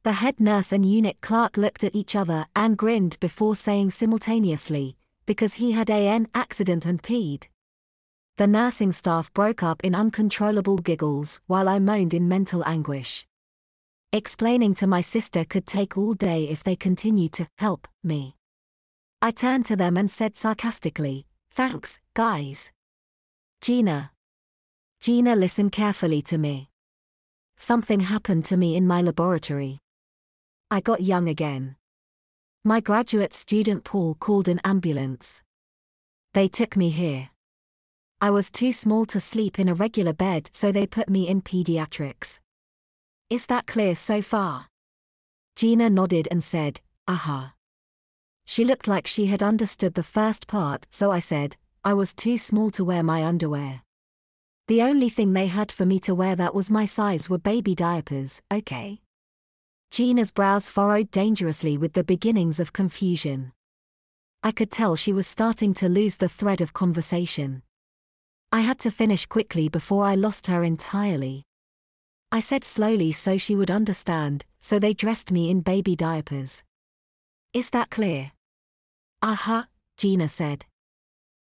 The head nurse and unit clerk looked at each other and grinned before saying simultaneously, because he had an accident and peed. The nursing staff broke up in uncontrollable giggles while I moaned in mental anguish. Explaining to my sister could take all day if they continued to help me. I turned to them and said sarcastically, "Thanks, guys." Gina. Gina, listen carefully to me. Something happened to me in my laboratory. I got young again. My graduate student Paul called an ambulance. They took me here. I was too small to sleep in a regular bed, so they put me in pediatrics. Is that clear so far? Gina nodded and said, "Aha." She looked like she had understood the first part, so I said, "I was too small to wear my underwear. The only thing they had for me to wear that was my size were baby diapers, okay?" Gina's brows furrowed dangerously with the beginnings of confusion. I could tell she was starting to lose the thread of conversation. I had to finish quickly before I lost her entirely. I said slowly so she would understand, "So they dressed me in baby diapers. Is that clear?" "Uh-huh," Gina said.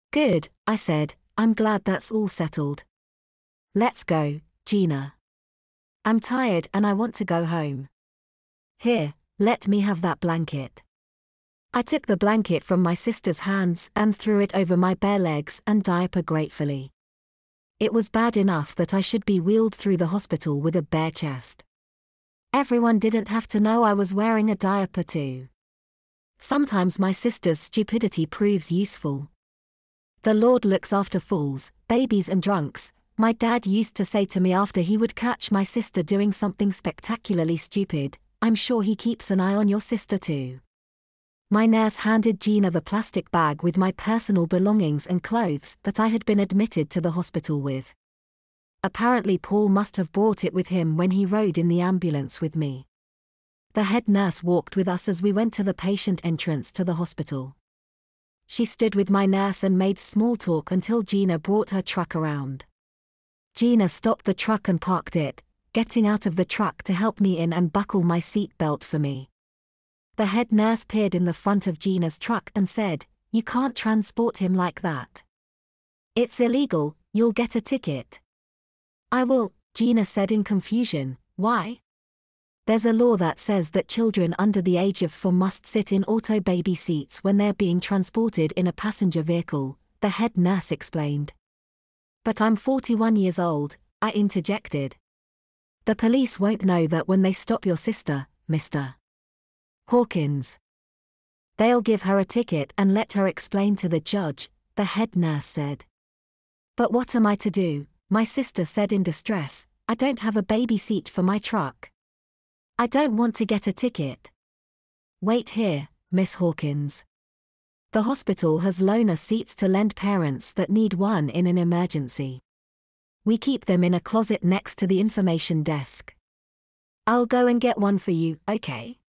"Good," I said, "I'm glad that's all settled. Let's go, Gina. I'm tired and I want to go home. Here, let me have that blanket." I took the blanket from my sister's hands and threw it over my bare legs and diaper gratefully. It was bad enough that I should be wheeled through the hospital with a bare chest. Everyone didn't have to know I was wearing a diaper too. Sometimes my sister's stupidity proves useful. The Lord looks after fools, babies and drunks, my dad used to say to me after he would catch my sister doing something spectacularly stupid. "I'm sure he keeps an eye on your sister too." My nurse handed Gina the plastic bag with my personal belongings and clothes that I had been admitted to the hospital with. Apparently Paul must have brought it with him when he rode in the ambulance with me. The head nurse walked with us as we went to the patient entrance to the hospital. She stood with my nurse and made small talk until Gina brought her truck around. Gina stopped the truck and parked it, getting out of the truck to help me in and buckle my seat belt for me. The head nurse peered in the front of Gina's truck and said, "You can't transport him like that. It's illegal, you'll get a ticket." "I will," Gina said in confusion. "Why?" "There's a law that says that children under the age of 4 must sit in auto baby seats when they're being transported in a passenger vehicle," the head nurse explained. "But I'm 41 years old," I interjected. "The police won't know that when they stop your sister, Mr. Hawkins. They'll give her a ticket and let her explain to the judge," the head nurse said. "But what am I to do?" my sister said in distress. "I don't have a baby seat for my truck. I don't want to get a ticket." "Wait here, Miss Hawkins. The hospital has loaner seats to lend parents that need one in an emergency. We keep them in a closet next to the information desk. I'll go and get one for you, okay?"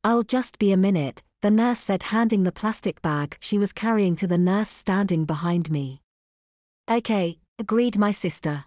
"I'll just be a minute," the nurse said, handing the plastic bag she was carrying to the nurse standing behind me. "Okay," agreed my sister.